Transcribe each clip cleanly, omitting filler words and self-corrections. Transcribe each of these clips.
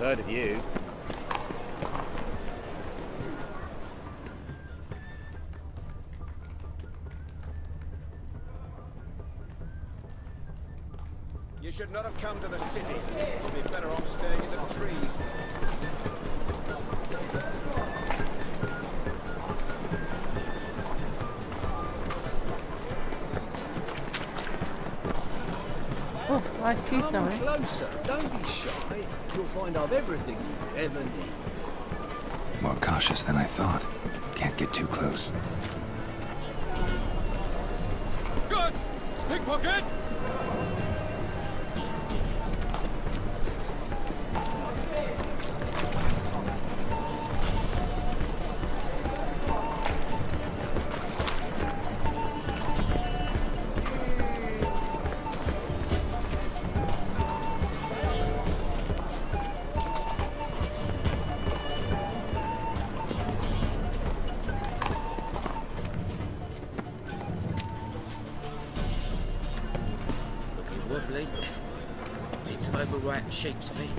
Heard of you. You should not have come to the city. You'd be better off staying in the trees. Oh, I see Come something. closer. Don't be shy. You'll find I've everything you ever need. More cautious than I thought. Can't get too close. Good! Pickpocket! Wobbly. It's overripe sheep's feet.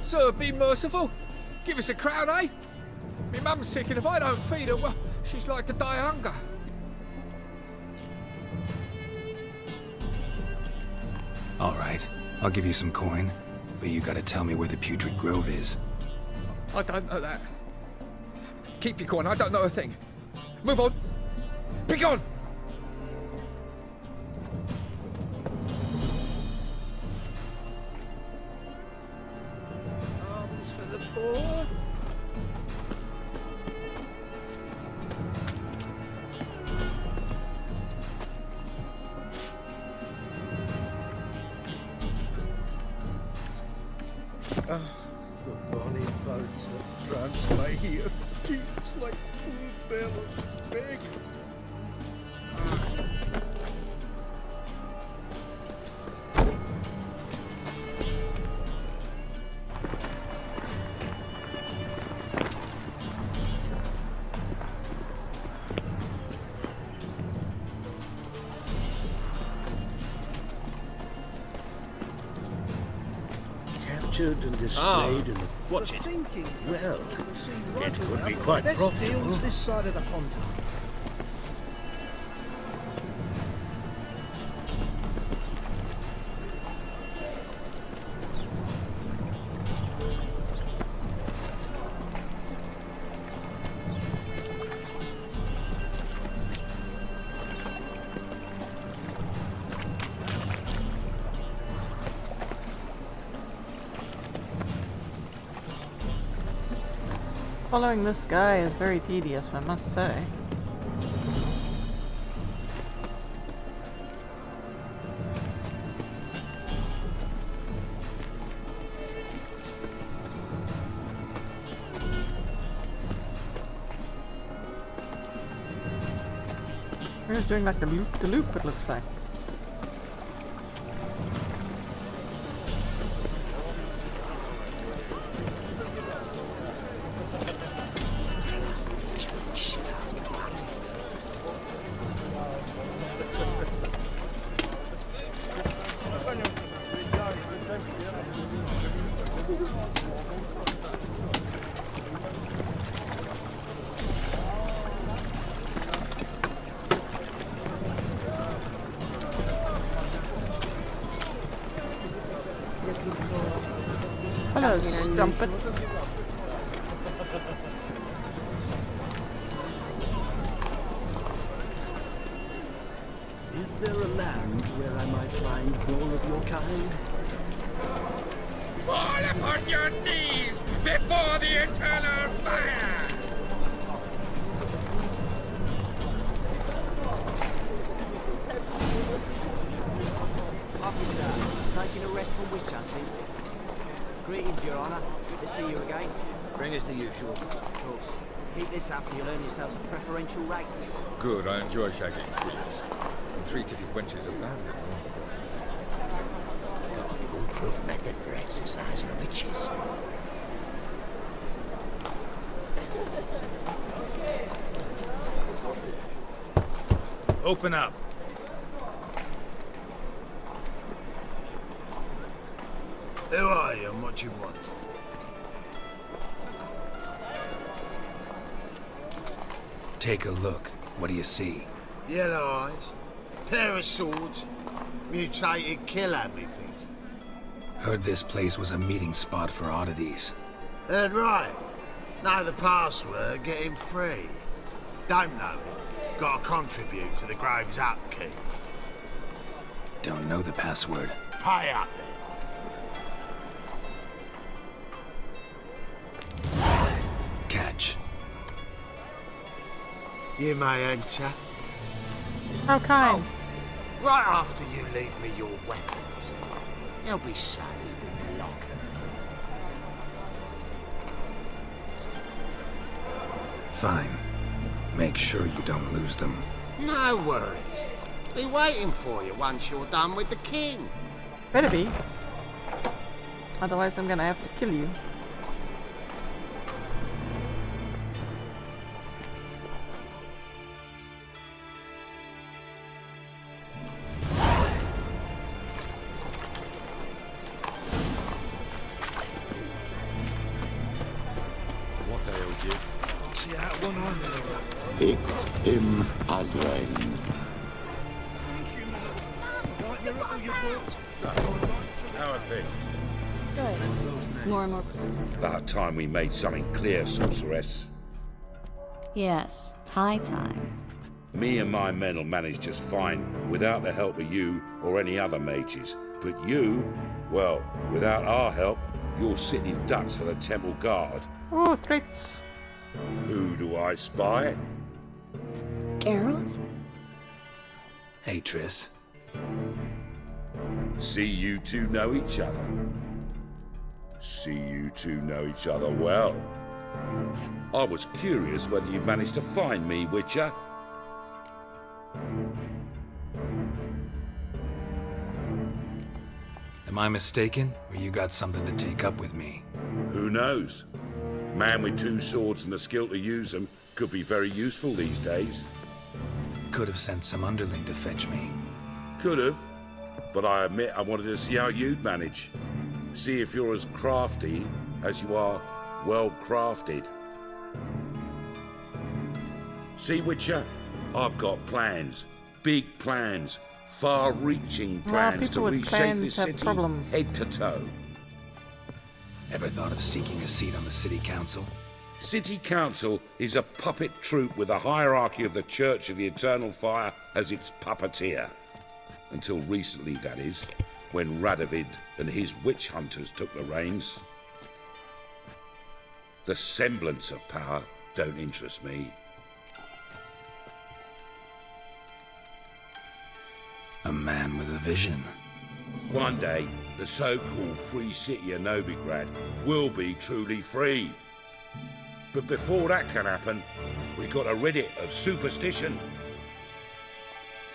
Sir, be merciful. Give us a crown, eh? Me mum's sick, and if I don't feed her, well, she's like to die of hunger. All right, I'll give you some coin, but you gotta tell me where the Putrid Grove is. I don't know that. Keep your coin, I don't know a thing. Move on. Be gone! Alms for the poor. The bonny boats that trance my here keeps like full bellows big. Captured and displayed in a... Watch it. Thinking, Well, we'll see it could away be up. quite Best profitable. deals this side of the pond. Following this guy is very tedious, I must say. We're doing like a loop-de-loop, it looks like. Hello, Strumpet. Is there a land where I might find more of your kind? Fall upon your knees before the eternal fire! Officer, taking a rest from witch hunting. Greetings, Your Honour. Good to see you again. Bring us the usual. Of course. Keep this up and you'll earn yourselves a preferential rate. Good, I enjoy shagging freaks. And three-titted wenches are bad. Got a foolproof method for exercising witches. Open up. Who are you and what you want? Take a look. What do you see? Yellow eyes, pair of swords, mutated killer, methinks. Heard this place was a meeting spot for oddities. Heard right. Know the password, get him free. Don't know it, gotta contribute to the Grave's upkeep. Don't know the password. Pay up then. Catch. You may enter. How kind. Right after you leave me your weapons. They'll be safe in the locker. Fine. Make sure you don't lose them. No worries. Be waiting for you once you're done with the king. Better be. Otherwise I'm gonna have to kill you. What ails you? See that one on It him as rain. How are things? Good. More and more. About time we made something clear, sorceress. Yes, high time. Me and my men will manage just fine without the help of you or any other mages. But you, well, without our help, you're sitting ducks for the temple guard. Oh, threats. Who do I spy? Geralt? Hey, Triss. See you two know each other. See you two know each other well. I was curious whether you managed to find me, Witcher. Am I mistaken, or you got something to take up with me? Who knows? Man with two swords and the skill to use them could be very useful these days. Could have sent some underling to fetch me. Could have, but I admit I wanted to see how you'd manage. See if you're as crafty as you are well crafted. See, Witcher, I've got plans. Big plans. Far-reaching plans to people with reshape plans this have city problems. head to toe. Ever thought of seeking a seat on the city council? City Council is a puppet troupe with a hierarchy of the Church of the Eternal Fire as its puppeteer. Until recently, that is, when Radovid and his witch hunters took the reins. The semblance of power don't interest me. A man with a vision. One day, the so-called free city of Novigrad will be truly free. But before that can happen, we got to rid it of superstition.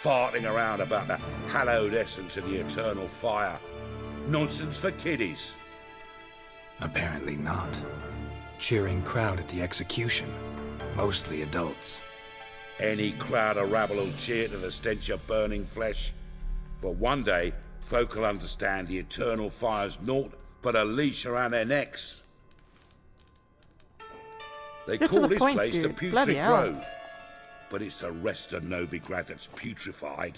Farting around about the hallowed essence of the eternal fire. Nonsense for kiddies. Apparently not. Cheering crowd at the execution. Mostly adults. Any crowd of rabble will cheer to the stench of burning flesh. But one day, folk will understand the eternal fire's naught but a leash around their necks. They Get to call the this point, place the dude. Putrid Bloody hell. Grove. But it's the rest of Novigrad that's putrefied.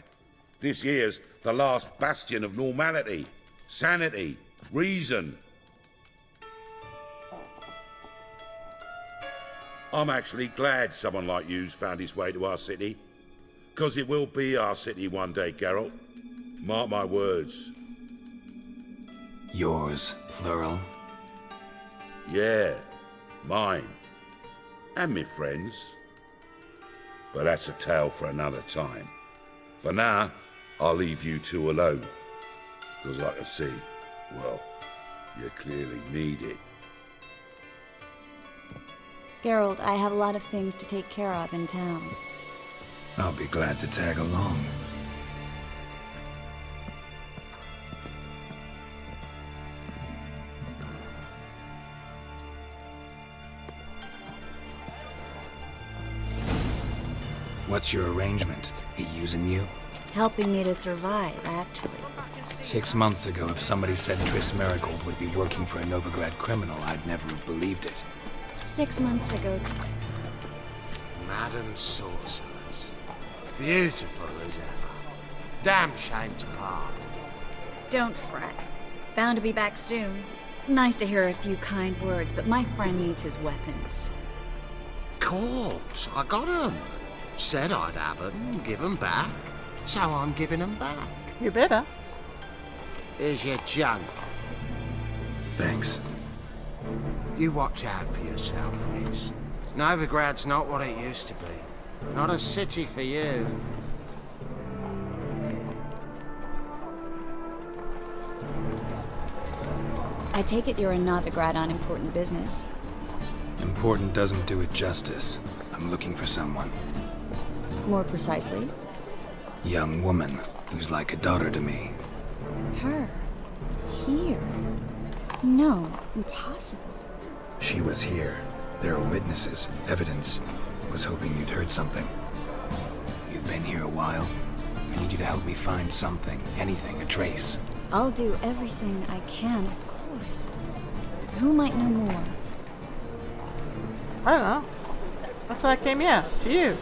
This here's the last bastion of normality, sanity, reason. I'm actually glad someone like you's found his way to our city. 'Cause it will be our city one day, Geralt. Mark my words. Yours, plural. Yeah, mine. And me friends. But that's a tale for another time. For now, I'll leave you two alone. 'Cause I can see, well, you clearly need it. Geralt, I have a lot of things to take care of in town. I'll be glad to tag along. What's your arrangement? He using you? Helping me to survive, actually. 6 months ago, if somebody said Triss Merigold would be working for a Novigrad criminal, I'd never have believed it. 6 months ago. Madam Sorceress. Beautiful as ever. Damn shame to part. Don't fret. Bound to be back soon. Nice to hear a few kind words, but my friend needs his weapons. Course, I got 'em. Said I'd have 'em, give 'em back. So I'm giving 'em back. You better. Here's your junk. Thanks. You watch out for yourself, miss. Novigrad's not what it used to be. Not a city for you. I take it you're in Novigrad on important business. Important doesn't do it justice. I'm looking for someone. More precisely, Young woman who's like a daughter to me. her. Here. No, impossible. She was here. There are witnesses, evidence. Was hoping you'd heard something. You've been here a while. I need you to help me find something, anything, a trace. I'll do everything I can, of course. Who might know more? I don't know. That's why I came here, to you.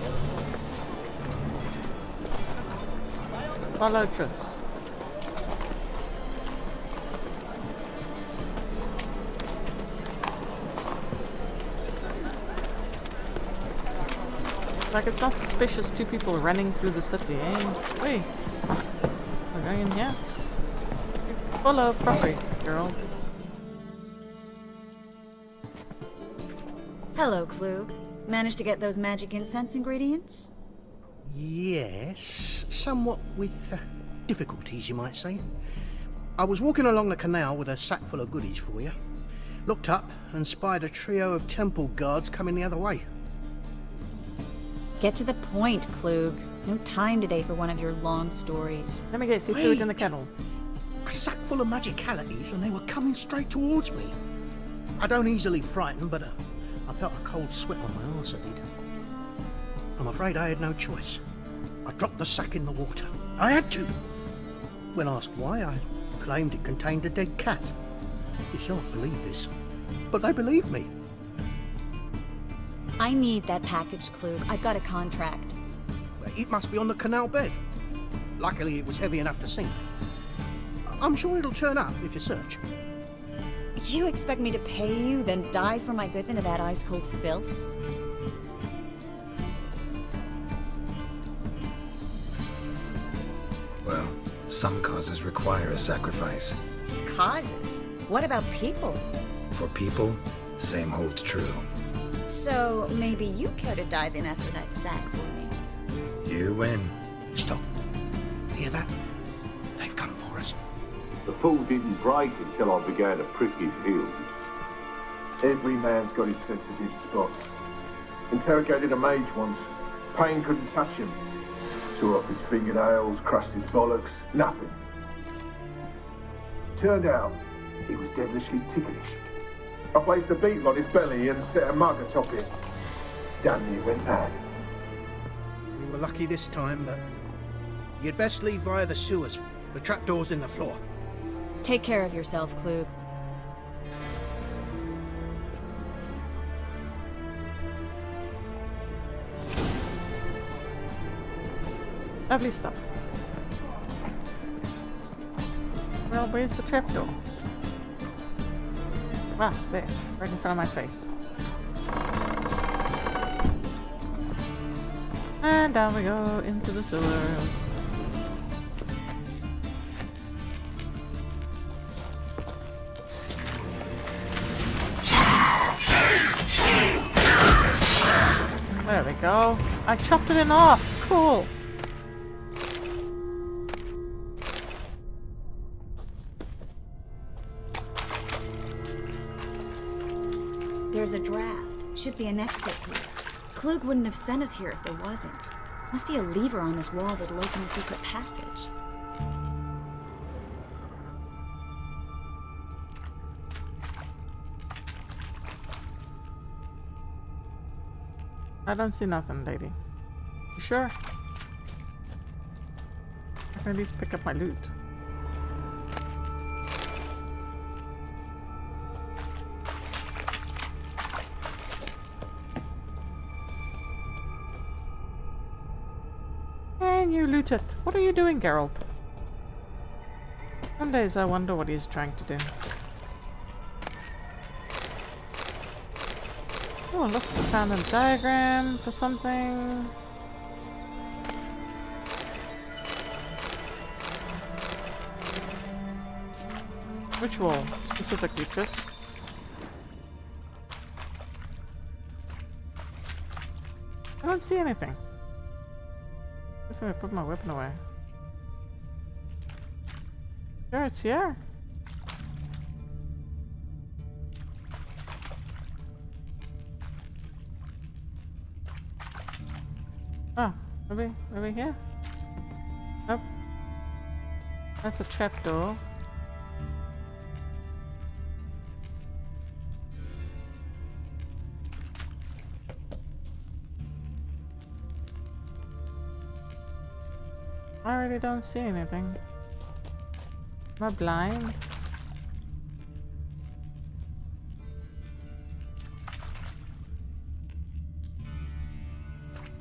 Follow Triss. Like it's not suspicious, two people running through the city, eh? Wait. We're going in here? Follow properly, girl. Hello, Klug. Managed to get those magic incense ingredients? Yes, somewhat with difficulties, you might say. I was walking along the canal with a sack full of goodies for you. Looked up and spied a trio of temple guards coming the other way. Get to the point, Klug. No time today for one of your long stories. Let me guess, you threw it in the Wait. kettle. A sack full of magicalities and they were coming straight towards me. I don't easily frighten, but I felt a cold sweat on my arse, I did. I'm afraid I had no choice. I dropped the sack in the water. I had to. When asked why, I claimed it contained a dead cat. You shan't believe this, but they believed me. I need that package, Klug. I've got a contract. It must be on the canal bed. Luckily, it was heavy enough to sink. I'm sure it'll turn up if you search. You expect me to pay you, then dive for my goods into that ice-cold filth? Well, some causes require a sacrifice. Causes? What about people? For people, same holds true. So, maybe you care to dive in after that sack for me? You win. Stop. Hear that? They've come for us. The fall didn't break until I began to prick his heels. Every man's got his sensitive spots. Interrogated a mage once. Pain couldn't touch him. Tore off his fingernails, crushed his bollocks, nothing. Turned out, he was devilishly ticklish. I placed a beetle on his belly and set a mug atop it. Damn near went mad. We were lucky this time, but you'd best leave via the sewers. The trapdoor's in the floor. Take care of yourself, Klug. Lovely stuff. Well, where's the trapdoor? Ah, there, right in front of my face. And down we go into the sewers. There we go. I chopped it in half. Cool. There's a draft. Should be an exit here. Klug wouldn't have sent us here if there wasn't. Must be a lever on this wall that'll open a secret passage. I don't see nothing, lady. You sure? I can at least pick up my loot. And you loot it. What are you doing, Geralt? Some days I wonder what he's trying to do. Oh, look, we found a diagram for something. Which wall, specifically, Triss? I don't see anything. I guess I put my weapon away. Sure, it's here. Oh, maybe here? Nope. That's a trapdoor. I really don't see anything. Am I blind?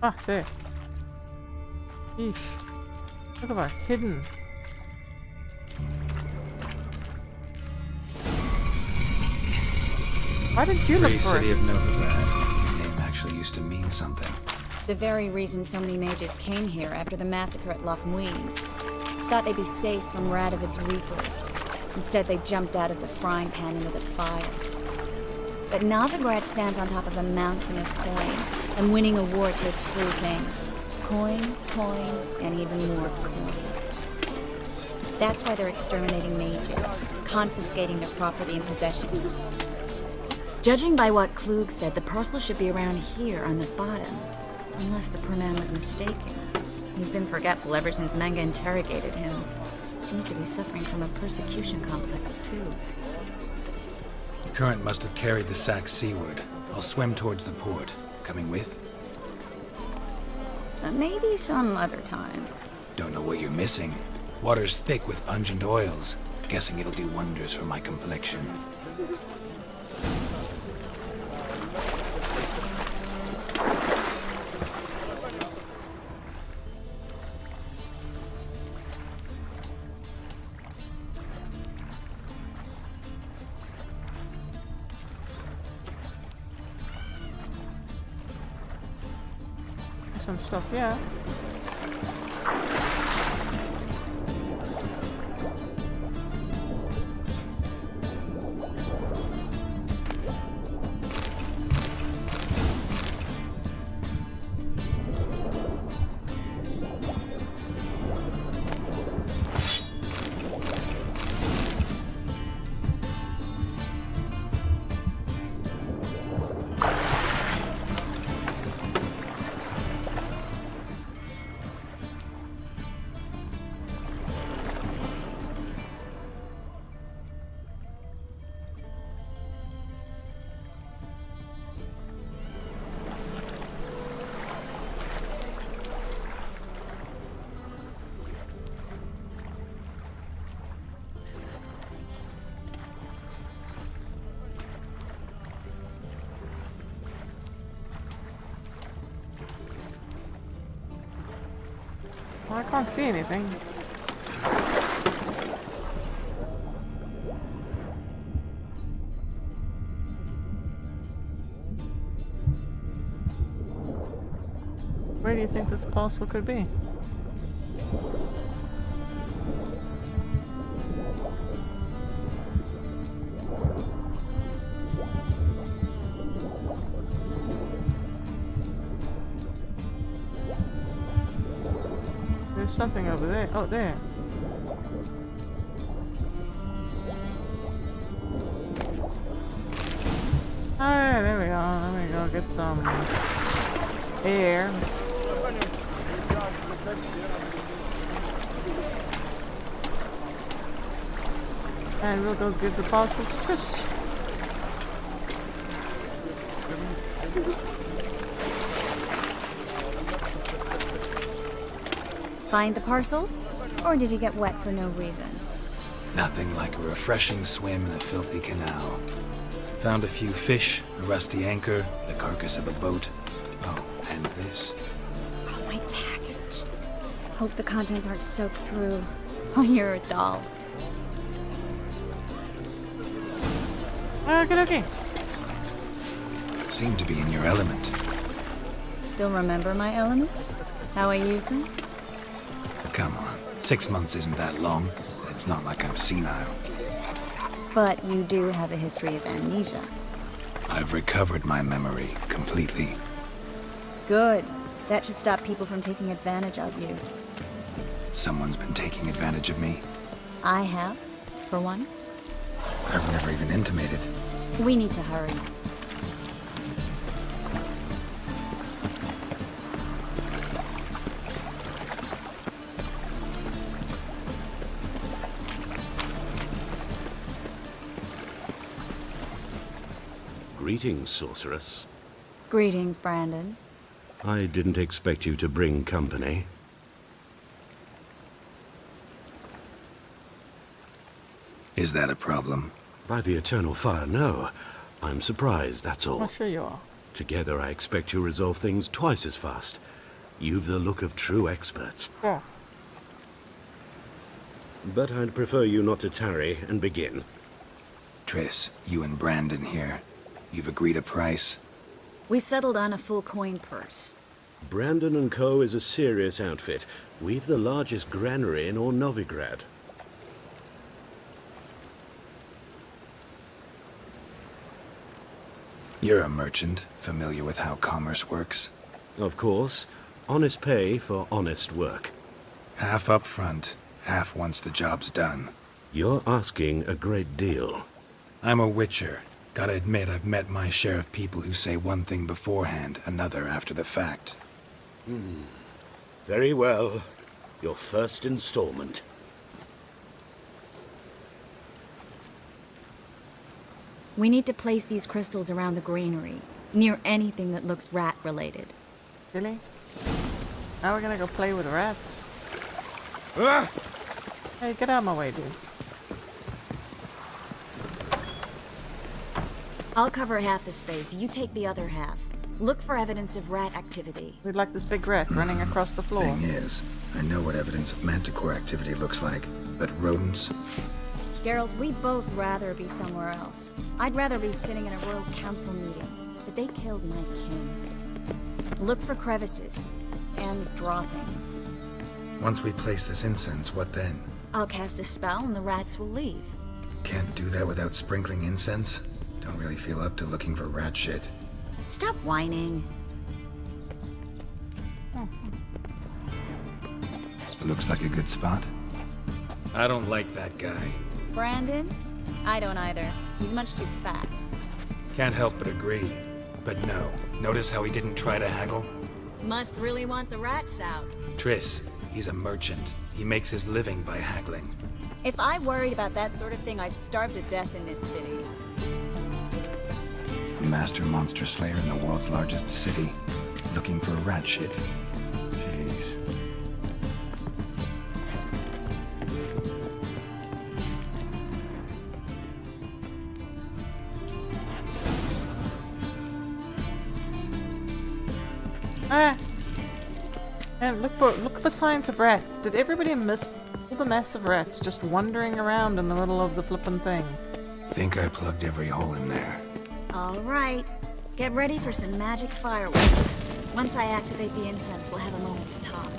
Ah, there. Eesh. Look at that, hidden. Why did you look Free for City it? of Novigrad. The name actually used to mean something. The very reason so many mages came here after the massacre at Loch Muin. Thought they'd be safe from Radovid's reapers. Instead, they jumped out of the frying pan into the fire. But Novigrad stands on top of a mountain of coin, and winning a war takes three things. Coin, coin, and even more coin. That's why they're exterminating mages, confiscating their property and possession. Judging by what Klug said, the parcel should be around here on the bottom. Unless the poor man was mistaken. He's been forgetful ever since Manga interrogated him. Seems to be suffering from a persecution complex, too. The current must have carried the sack seaward. I'll swim towards the port. Coming with? Maybe some other time. Don't know what you're missing. Water's thick with pungent oils. Guessing it'll do wonders for my complexion. Some stuff, yeah. Well, I can't see anything. Where do you think this parcel could be? There's something over there. Oh, there. Alright, there we go. Let me go get some air. And we'll go give the parcel to Triss. Find the parcel? Or did you get wet for no reason? Nothing like a refreshing swim in a filthy canal. Found a few fish, a rusty anchor, the carcass of a boat. Oh, and this. Oh, my package. Hope the contents aren't soaked through. Oh, you're a doll. Okay. Seem to be in your element. Still remember my elements? How I use them? Come on, 6 months isn't that long. It's not like I'm senile. But you do have a history of amnesia. I've recovered my memory completely. Good. That should stop people from taking advantage of you. Someone's been taking advantage of me. I have, for one. I've never even intimated. We need to hurry. Greetings, sorceress. Greetings, Brandon. I didn't expect you to bring company. Is that a problem? By the eternal fire, no. I'm surprised, that's all. I'm sure you are. Together, I expect you resolve things twice as fast. You've the look of true experts. Yeah. But I'd prefer you not to tarry and begin. Triss, you and Brandon here. You've agreed a price? We settled on a full coin purse. Brandon & Co. is a serious outfit. We've the largest granary in all Novigrad. You're a merchant, familiar with how commerce works? Of course. Honest pay for honest work. Half up front, half once the job's done. You're asking a great deal. I'm a witcher. Gotta admit, I've met my share of people who say one thing beforehand, another after the fact. Very well. Your first installment. We need to place these crystals around the granary, near anything that looks rat-related. Really? Now we're gonna go play with rats. Hey, get out of my way, dude. I'll cover half the space, you take the other half. Look for evidence of rat activity. We'd like this big rat running across the floor. Thing is, I know what evidence of manticore activity looks like, but rodents? Geralt, we'd both rather be somewhere else. I'd rather be sitting in a royal council meeting, but they killed my king. Look for crevices, and droppings. Once we place this incense, what then? I'll cast a spell and the rats will leave. Can't do that without sprinkling incense? Don't really feel up to looking for rat shit. Stop whining. Looks like a good spot. I don't like that guy. Brandon? I don't either. He's much too fat. Can't help but agree. But no, notice how he didn't try to haggle? Must really want the rats out. Triss, he's a merchant. He makes his living by haggling. If I worried about that sort of thing, I'd starve to death in this city. A master monster slayer in the world's largest city. Looking for rat shit. Jeez. And look for signs of rats. Did everybody miss all the mess of rats just wandering around in the middle of the flippin' thing? Think I plugged every hole in there. All right. Get ready for some magic fireworks. Once I activate the incense, we'll have a moment to talk.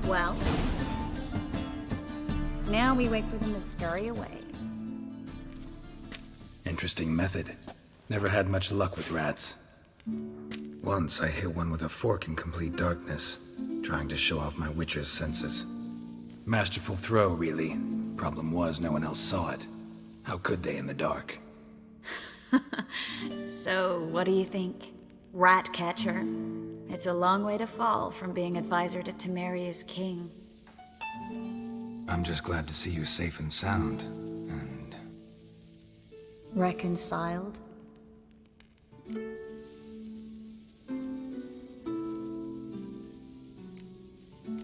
Well, now we wait for them to scurry away. Interesting method. Never had much luck with rats. Once I hit one with a fork in complete darkness, trying to show off my witcher's senses. Masterful throw, really. Problem was, no one else saw it. How could they in the dark? So, what do you think? Rat catcher? It's a long way to fall from being advisor to Temeria's king. I'm just glad to see you safe and sound. And Reconciled?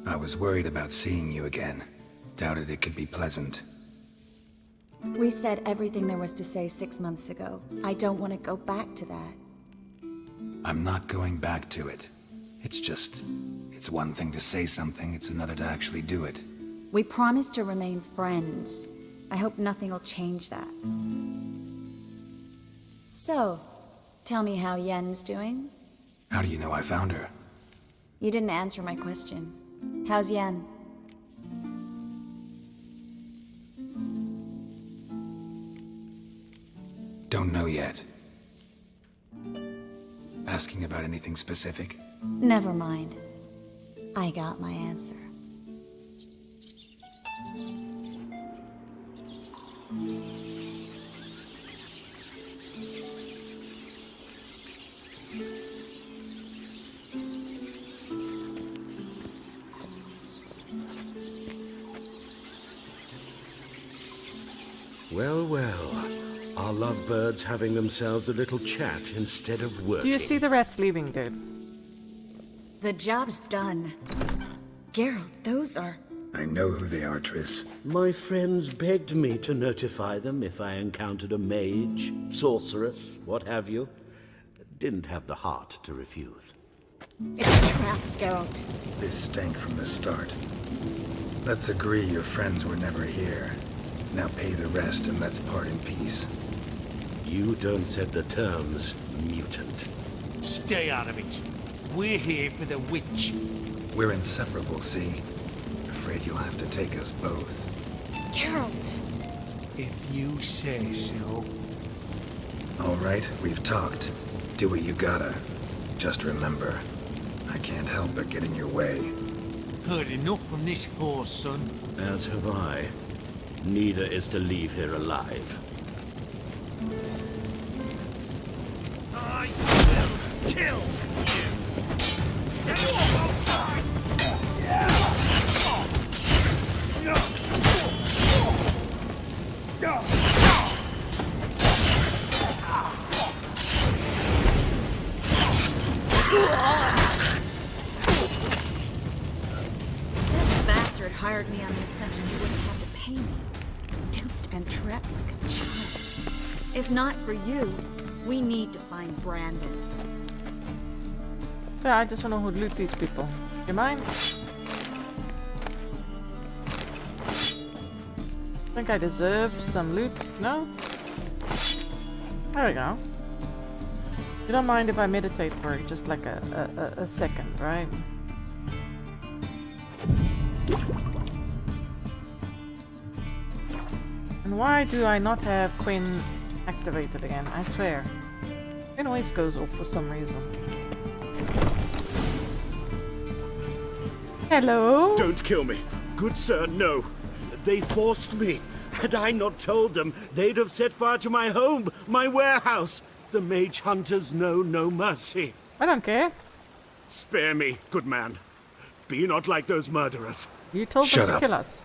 I was worried about seeing you again. Doubted it could be pleasant. We said everything there was to say 6 months ago. I don't want to go back to that. I'm not going back to it. It's one thing to say something, it's another to actually do it. We promised to remain friends. I hope nothing will change that. So, tell me how Yen's doing? How do you know I found her? You didn't answer my question. How's Yen? Don't know yet. Asking about anything specific? Never mind. I got my answer. Well, well. Our lovebirds having themselves a little chat instead of working. Do you see the rats leaving, dude? The job's done. Geralt, those are... I know who they are, Triss. My friends begged me to notify them if I encountered a mage, sorceress, what have you. Didn't have the heart to refuse. It's a trap, Geralt. This stank from the start. Let's agree your friends were never here. Now pay the rest and let's part in peace. You don't set the terms, mutant. Stay out of it. We're here for the witch. We're inseparable, see? Afraid you'll have to take us both. Geralt! If you say so. All right, we've talked. Do what you gotta. Just remember, I can't help but get in your way. Heard enough from this horse, son. As have I. Neither is to leave here alive. I will kill you. That bastard hired me on the assumption he wouldn't have to pay me. Duped and trapped like a child. If not for you, we need to find Brandon. Yeah, I just want to loot these people. You mind? Think I deserve some loot? No? There we go. You don't mind if I meditate for just like a second, right? And why do I not have Quinn activated again? I swear. Quinn always goes off for some reason. Hello? Don't kill me. Good sir, no. They forced me. Had I not told them, they'd have set fire to my home, my warehouse. The mage hunters know no mercy. I don't care. Spare me, good man. Be not like those murderers. You told them to kill us.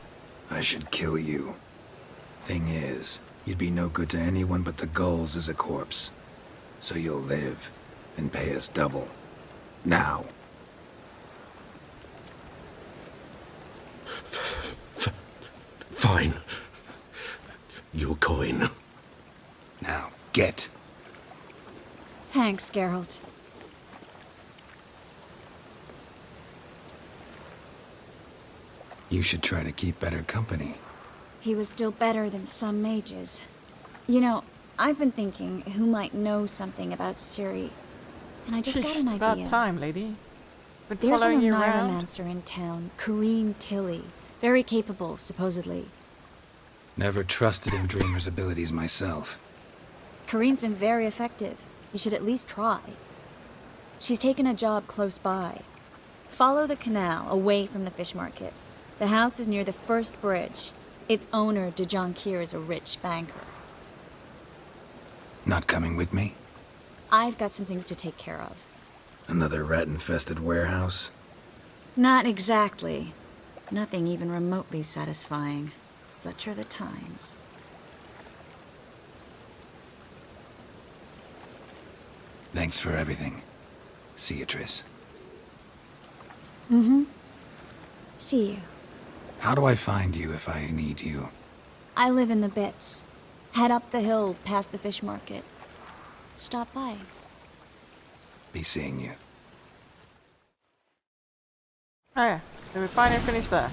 I should kill you. Thing is, you'd be no good to anyone but the gulls as a corpse. So you'll live and pay us double. Now. Fine. Your coin. Now, get. Thanks, Geralt. You should try to keep better company. He was still better than some mages. You know, I've been thinking who might know something about Ciri. And I just got an It's idea. about time, lady. Been There's an following you around. Oneiromancer in town, Corrine Tilly. Very capable, supposedly. Never trusted in Dreamer's abilities myself. Corrine's been very effective. You should at least try. She's taken a job close by. Follow the canal, away from the fish market. The house is near the first bridge. Its owner, Dejon Kier, is a rich banker. Not coming with me? I've got some things to take care of. Another rat-infested warehouse? Not exactly. Nothing even remotely satisfying. Such are the times. Thanks for everything. See you, Triss. Mm-hmm. See you. How do I find you if I need you? I live in the Bits. Head up the hill past the fish market. Stop by. Be seeing you. Oh yeah, did we finally finish there?